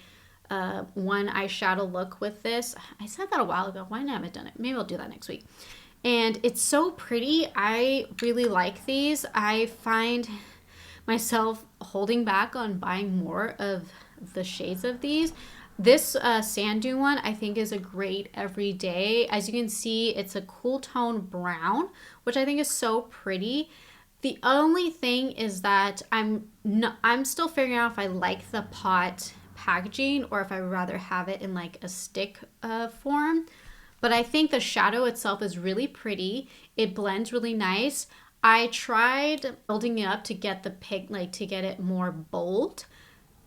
one eyeshadow look with this. I said that a while ago. Why haven't I done it? Maybe I'll do that next week. And it's so pretty. I really like these. I find myself holding back on buying more of the shades of these. This Sand Dune one I think is a great everyday. As you can see, it's a cool tone brown, which I think is so pretty. The only thing is that I'm still figuring out if I like the pot packaging or if I would rather have it in like a stick form. But I think the shadow itself is really pretty. It blends really nice. I tried building it up to get the to get it more bold.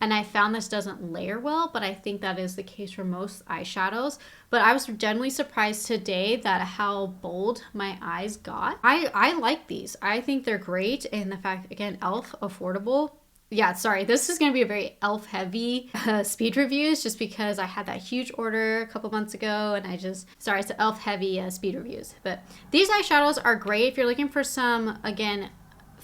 And I found this doesn't layer well, but I think that is the case for most eyeshadows. But I was genuinely surprised today that how bold my eyes got. I like these. I think they're great. And the fact, again, e.l.f. affordable. Yeah, sorry, this is going to be a very e.l.f. heavy speed reviews just because I had that huge order a couple months ago and it's an e.l.f. heavy speed reviews. But these eyeshadows are great if you're looking for some, again,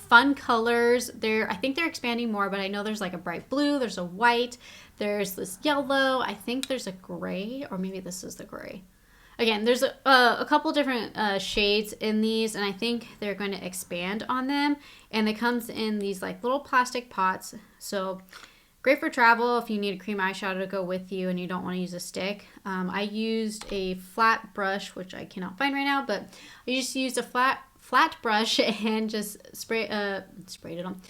fun colors. I think they're expanding more, but I know there's like a bright blue, there's a white, there's this yellow, I think there's a gray, or maybe this is the gray. Again, there's a couple different shades in these, and I think they're going to expand on them. And it comes in these like little plastic pots. So great for travel if you need a cream eyeshadow to go with you and you don't want to use a stick. I used a flat brush, which I cannot find right now, but I just used a flat brush and just sprayed it on.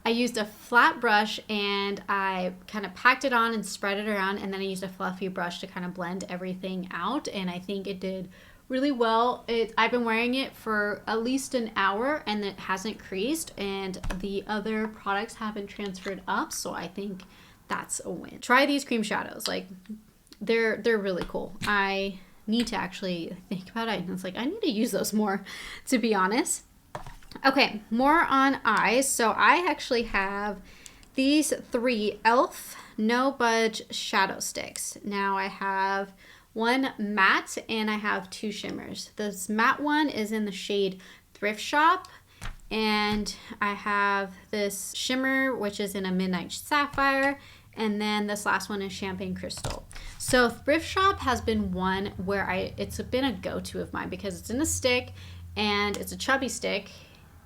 I used a flat brush and I kind of packed it on and spread it around, and then I used a fluffy brush to kind of blend everything out, and I think it did really well. I've been wearing it for at least an hour and it hasn't creased, and the other products haven't transferred up, so I think that's a win. Try these cream shadows. Like, they're really cool. I need to actually think about it, and it's like I need to use those more, to be honest. Okay, more on eyes. So I actually have these 3 e.l.f. No Budge shadow sticks. Now I have one matte and I have 2 shimmers. This matte one is in the shade Thrift Shop, and I have this shimmer which is in a Midnight Sapphire, and then this last one is Champagne Crystal. So Thrift Shop has been one where it's been a go-to of mine because it's in a stick and it's a chubby stick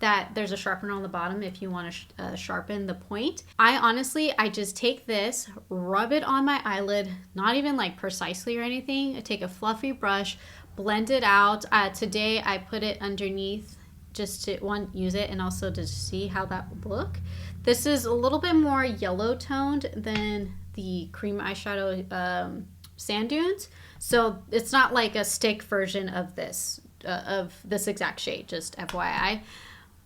that there's a sharpener on the bottom if you want to sharpen the point. I just take this, rub it on my eyelid, not even like precisely or anything. I take a fluffy brush, blend it out. Today I put it underneath just to use it and also to see how that would look. This is a little bit more yellow toned than the cream eyeshadow Sand Dunes. So it's not like a stick version of this exact shade, just FYI.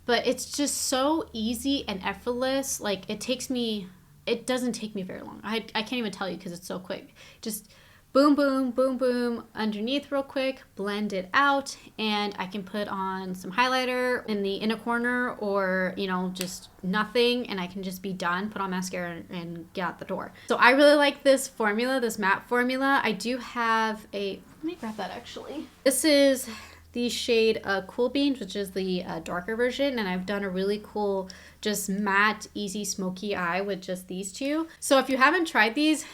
But it's just so easy and effortless. Like, it doesn't take me very long. I can't even tell you because it's so quick. Just boom, boom, boom, boom, underneath real quick, blend it out, and I can put on some highlighter in the inner corner, or, just nothing, and I can just be done, put on mascara and get out the door. So I really like this formula, this matte formula. I do have let me grab that actually. This is the shade Cool Beans, which is the darker version, and I've done a really cool just matte easy smoky eye with just these 2. So if you haven't tried these,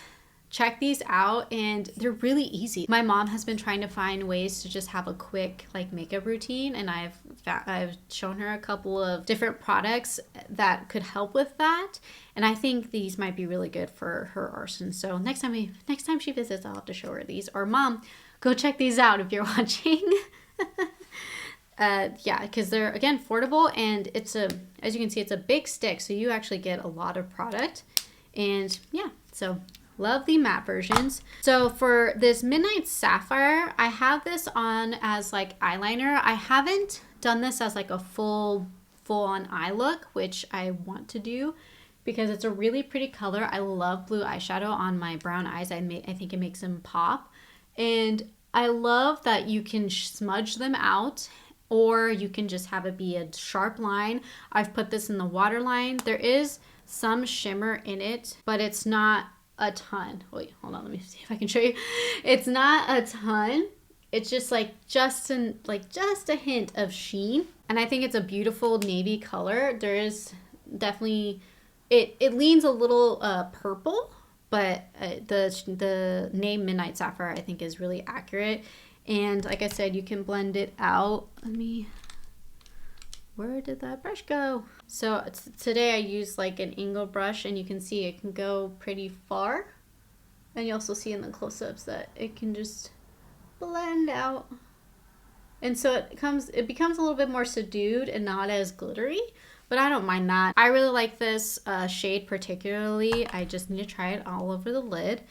check these out, and they're really easy. My mom has been trying to find ways to just have a quick like makeup routine, and I've shown her a couple of different products that could help with that, and I think these might be really good for her arson. So next time she visits, I'll have to show her these. Or Mom, go check these out if you're watching. Yeah, because they're, again, affordable, and as you can see, it's a big stick, so you actually get a lot of product. And yeah, so love the matte versions. So for this Midnight Sapphire, I have this on as like eyeliner. I haven't done this as like a full-on eye look, which I want to do because it's a really pretty color. I love blue eyeshadow on my brown eyes. I think it makes them pop. And I love that you can smudge them out, or you can just have it be a sharp line. I've put this in the waterline. There is some shimmer in it, but it's not a ton. Wait, hold on, let me see if I can show you. It's not a ton. It's just just a hint of sheen, and I think it's a beautiful navy color. There is definitely it leans a little purple. But the name Midnight Sapphire I think is really accurate. And like I said, you can blend it out. Where did that brush go? So today I used like an angle brush, and you can see it can go pretty far. And you also see in the close-ups that it can just blend out. And so it becomes a little bit more subdued and not as glittery. But I don't mind that. I really like this shade particularly. I just need to try it all over the lid.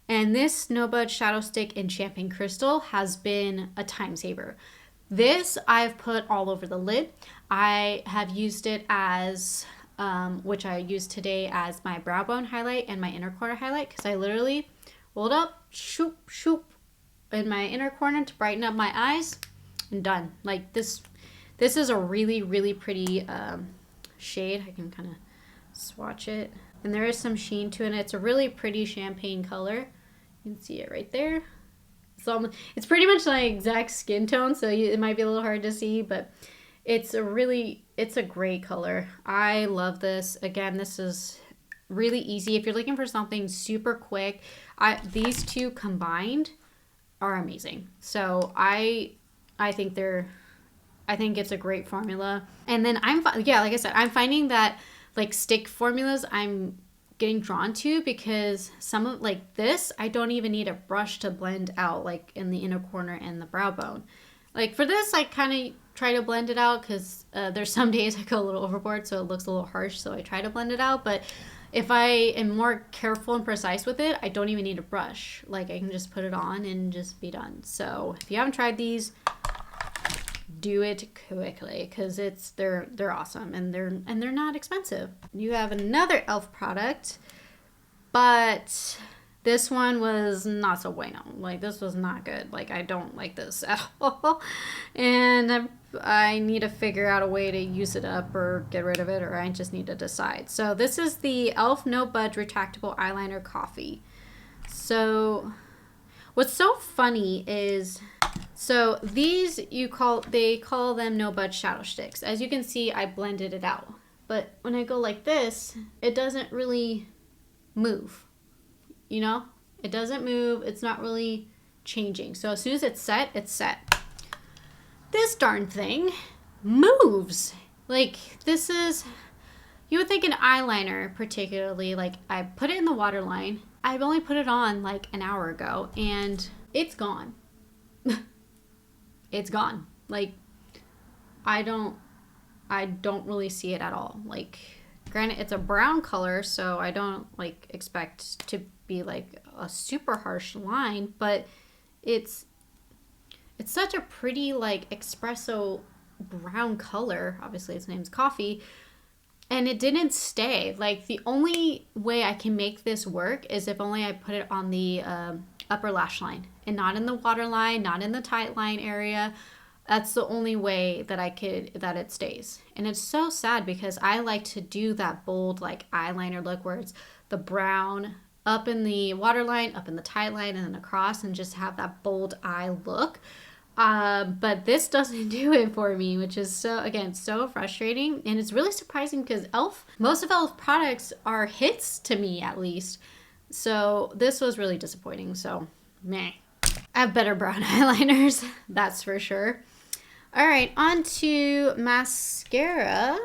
And this No Budge Shadow Stick in Champagne Crystal has been a time saver. This I've put all over the lid. I have used it as, which I used today as my brow bone highlight and my inner corner highlight, because I literally rolled up, shoop, shoop, in my inner corner to brighten up my eyes, and done. Like this is a really, really pretty shade. I can kind of swatch it, and there is some sheen to it. It's a really pretty champagne color. You can see it right there. It's pretty much my exact skin tone, so it might be a little hard to see, but it's it's a great color. I love this. Again, this is really easy. If you're looking for something super quick, these two combined are amazing. So I think it's a great formula. And then like I said, I'm finding that like stick formulas I'm getting drawn to because some of like this, I don't even need a brush to blend out like in the inner corner and the brow bone. Like for this, I kind of try to blend it out because there's some days I go a little overboard, so it looks a little harsh, so I try to blend it out. But if I am more careful and precise with it, I don't even need a brush. Like I can just put it on and just be done. So if you haven't tried these, do it quickly because they're awesome and they're not expensive. You have another e.l.f. product, but this one was not so bueno. Like this was not good. Like I don't like this at all, and I need to figure out a way to use it up or get rid of it, or I just need to decide. So this is the e.l.f. No Budge Retractable Eyeliner Coffee. So what's so funny is, so these they call them No Budge Shadow Sticks. As you can see, I blended it out. But when I go like this, it doesn't really move. You know? It doesn't move. It's not really changing. So as soon as it's set, it's set. This darn thing moves. Like this is, you would think an eyeliner particularly, like I put it in the waterline. I've only put it on like an hour ago and it's gone. It's gone. Like I don't really see it at all. Like granted it's a brown color, so I don't like expect to be like a super harsh line, but it's such a pretty like espresso brown color. Obviously its name's coffee. And it didn't stay. Like the only way I can make this work is if only I put it on the upper lash line and not in the waterline, not in the tight line area. That's the only way that that it stays. And it's so sad because I like to do that bold like eyeliner look where it's the brown up in the waterline, up in the tight line, and then across, and just have that bold eye look. But this doesn't do it for me, which is so frustrating. And it's really surprising because most of e.l.f. products are hits to me at least. So this was really disappointing. So meh. I have better brown eyeliners, that's for sure. All right, on to mascara.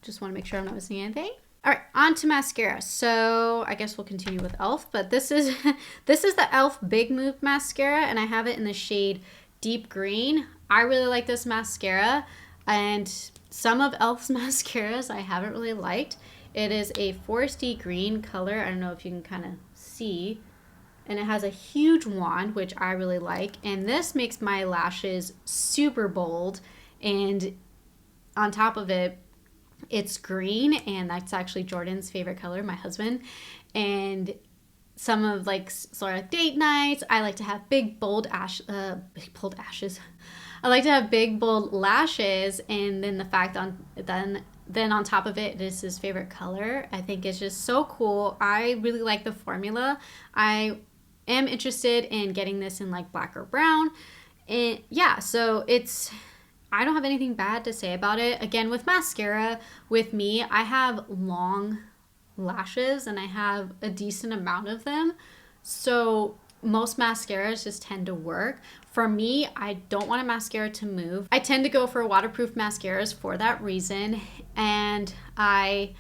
Just want to make sure I'm not missing anything. All right, on to mascara. So I guess we'll continue with e.l.f. But this is the e.l.f. Big Move mascara, and I have it in the shade Deep Green. I really like this mascara, and some of e.l.f.'s mascaras I haven't really liked. It is a foresty green color. I don't know if you can kind of see. And it has a huge wand, which I really like. And this makes my lashes super bold. And on top of it, it's green. And that's actually Jordan's favorite color, my husband. And some of like sort of date nights, I like to have big bold ashes. I like to have big bold lashes, and then the fact then on top of it is his favorite color. I think it's just so cool. I really like the formula. I am interested in getting this in like black or brown, and yeah, so I don't have anything bad to say about it. Again, with mascara, with me, I have long lashes and I have a decent amount of them, so most mascaras just tend to work. For me, I don't want a mascara to move. I tend to go for waterproof mascaras for that reason, and I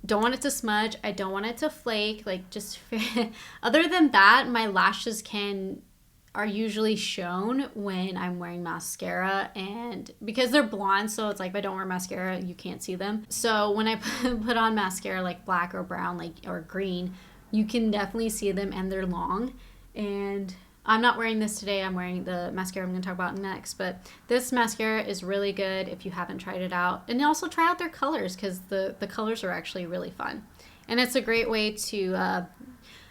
don't want it to smudge. I don't want it to flake. Like just other than that, my lashes are usually shown when I'm wearing mascara, and because they're blonde, so it's like if I don't wear mascara, you can't see them. So when I put on mascara like black or brown, like or green, you can definitely see them, and they're long. And I'm not wearing this today. I'm wearing the mascara I'm going to talk about next. But this mascara is really good if you haven't tried it out. And also try out their colors, because the colors are actually really fun. And it's a great way to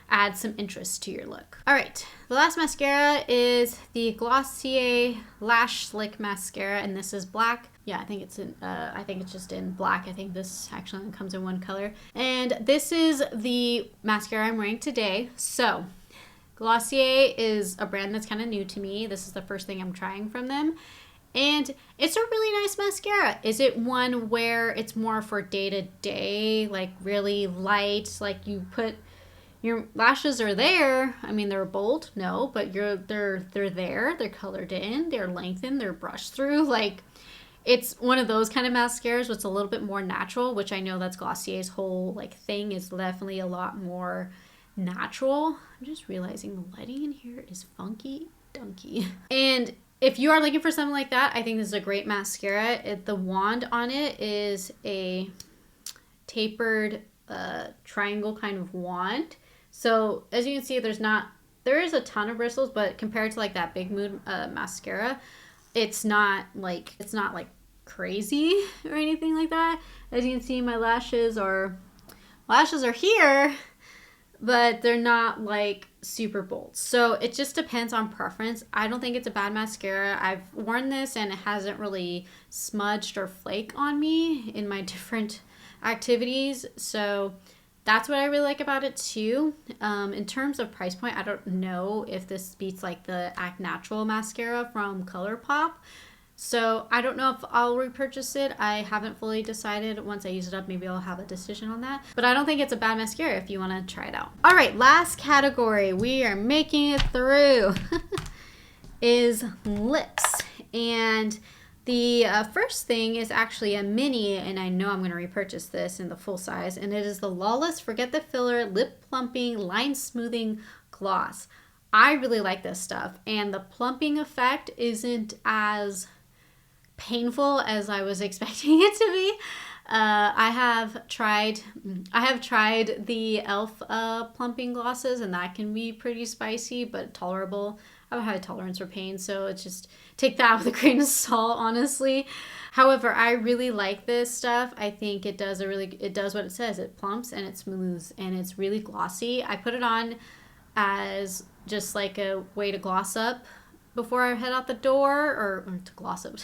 add some interest to your look. All right, the last mascara is the Glossier Lash Slick Mascara, and this is black. Yeah, I think it's just in black. I think this actually only comes in one color. And this is the mascara I'm wearing today. So Glossier is a brand that's kind of new to me. This is the first thing I'm trying from them. And it's a really nice mascara. Is it one where it's more for day to day, like really light, like you put your lashes are there. I mean, they're bold, no, but they're there. They're colored in. They're lengthened. They're brushed through. Like, it's one of those kind of mascaras, which is a little bit more natural. Which I know that's Glossier's whole like thing is definitely a lot more natural. I'm just realizing the lighting in here is funky dunky. And if you are looking for something like that, I think this is a great mascara. The wand on it is a tapered triangle kind of wand. So as you can see, there is a ton of bristles, but compared to like that Big Mood mascara, it's not like crazy or anything like that. As you can see, my lashes are here, but they're not like super bold. So it just depends on preference. I don't think it's a bad mascara. I've worn this and it hasn't really smudged or flaked on me in my different activities. So that's what I really like about it too. In terms of price point, I don't know if this beats like the Act Natural mascara from ColourPop. So I don't know if I'll repurchase it. I haven't fully decided. Once I use it up, maybe I'll have a decision on that. But I don't think it's a bad mascara if you want to try it out. All right, last category. We are making it through. Is lips. And the first thing is actually a mini, and I know I'm going to repurchase this in the full size, and it is the Lawless Forget the Filler Lip Plumping Line Smoothing Gloss. I really like this stuff, and the plumping effect isn't as painful as I was expecting it to be. I have tried the e.l.f. Plumping glosses, and that can be pretty spicy, but tolerable. I have a high tolerance for pain, so it's just take that with a grain of salt, honestly. However, I really like this stuff. I think it does what it says. It plumps and it smooths and it's really glossy. I put it on as just like a way to gloss up before I head out the door, or to gloss up.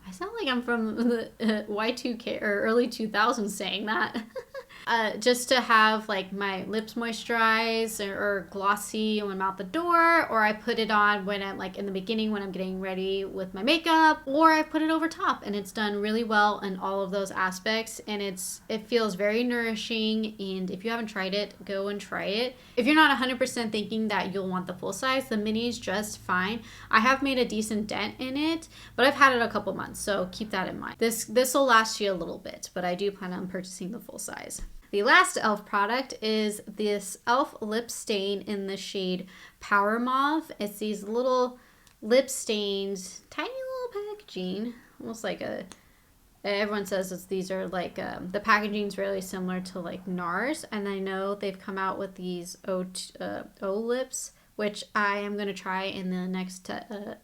I sound like I'm from the Y2K or early 2000s saying that. Just to have like my lips moisturized or glossy when I'm out the door, or I put it on when I'm like in the beginning when I'm getting ready with my makeup, or I put it over top, and it's done really well in all of those aspects, and it feels very nourishing. And if you haven't tried it, go and try it. If you're not 100% thinking that you'll want the full size, the mini is just fine. I have made a decent dent in it, but I've had it a couple months, so keep that in mind. This will last you a little bit, but I do plan on purchasing the full size. The last e.l.f. product is this e.l.f. lip stain in the shade Power Mauve. It's these little lip stains, tiny little packaging, almost like everyone says these are like, the packaging's really similar to like NARS, and I know they've come out with these O lips, which I am going to try in the next,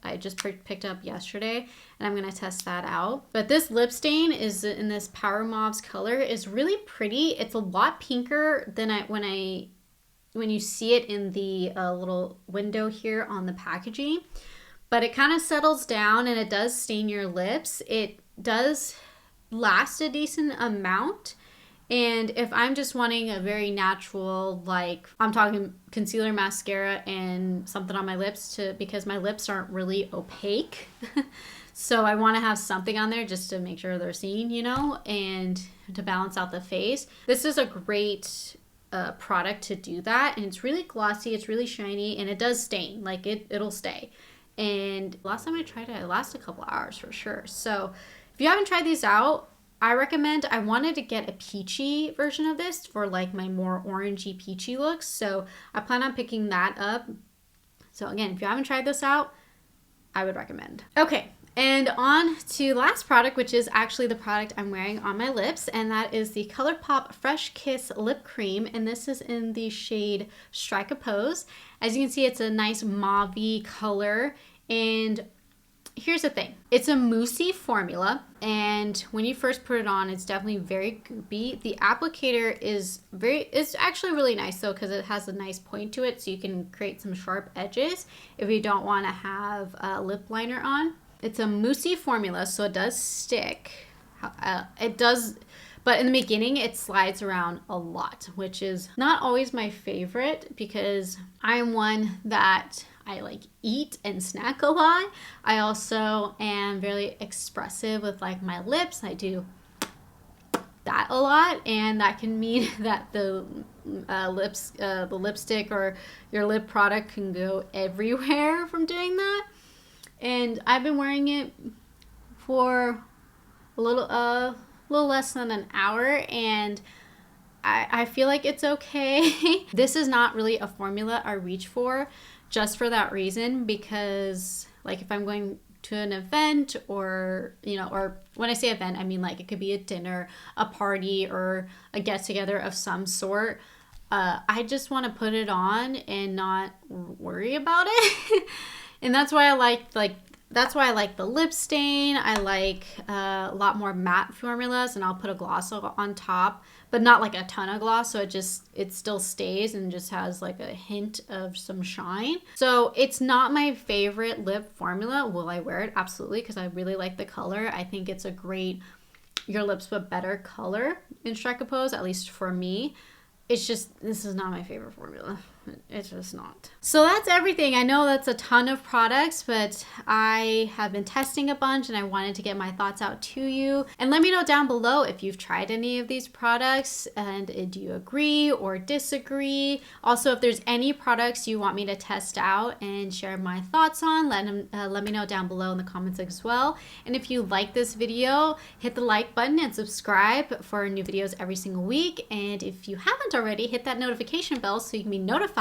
I just picked up yesterday, and I'm going to test that out. But this lip stain is in this Power Mauve's color, is really pretty. It's a lot pinker than when you see it in the little window here on the packaging. But it kind of settles down and it does stain your lips. It does last a decent amount. And if I'm just wanting a very natural, like I'm talking concealer, mascara, and something on my lips because my lips aren't really opaque. So I want to have something on there just to make sure they're seen, and to balance out the face. This is a great product to do that. And it's really glossy, it's really shiny, and it does stain. Like it'll stay. And last time I tried it lasted a couple hours for sure. So if you haven't tried these out, I wanted to get a peachy version of this for like my more orangey peachy looks. So I plan on picking that up. So again, if you haven't tried this out, I would recommend. Okay, and on to the last product, which is actually the product I'm wearing on my lips, and that is the ColourPop Fresh Kiss Lip Cream, and this is in the shade Strike a Pose. As you can see, it's a nice mauve-y color, and here's the thing. It's a moussey formula, and when you first put it on, it's definitely very goopy. The applicator it's actually really nice though, because it has a nice point to it, so you can create some sharp edges if you don't want to have a lip liner on. It's a moussey formula, so it does stick. It does, but in the beginning, it slides around a lot, which is not always my favorite, because I'm one that I like eat and snack a lot. I also am very expressive with like my lips. I do that a lot, and that can mean that the the lipstick or your lip product can go everywhere from doing that. And I've been wearing it for a little less than an hour, and I feel like it's okay. This is not really a formula I reach for just for that reason, because like if I'm going to an event, or or when I say event, I mean like it could be a dinner, a party, or a get together of some sort. I just want to put it on and not worry about it. And that's why I like the lip stain. I like a lot more matte formulas, and I'll put a gloss on top, but not like a ton of gloss, so it still stays and just has like a hint of some shine. So it's not my favorite lip formula. Will I wear it? Absolutely, because I really like the color. I think it's a great Your Lips But Better color in Strike a Pose, at least for me. It's just, this is not my favorite formula. It's just not. So that's everything. I know that's a ton of products, but I have been testing a bunch and I wanted to get my thoughts out to you. And let me know down below if you've tried any of these products, and do you agree or disagree? Also, if there's any products you want me to test out and share my thoughts on, let me know down below in the comments as well. And if you like this video, hit the like button and subscribe for new videos every single week. And if you haven't already, hit that notification bell so you can be notified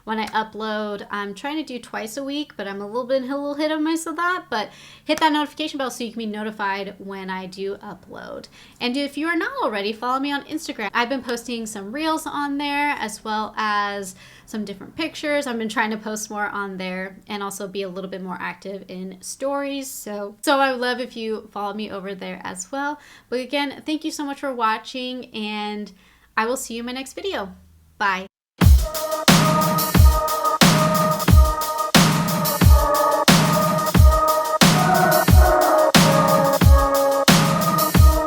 when I upload. I'm trying to do twice a week, but I'm a little hit or miss of that. But hit that notification bell so you can be notified when I do upload. And if you are not already, follow me on Instagram. I've been posting some reels on there, as well as some different pictures. I've been trying to post more on there and also be a little bit more active in stories. So I would love if you follow me over there as well. But again, thank you so much for watching, and I will see you in my next video. Bye.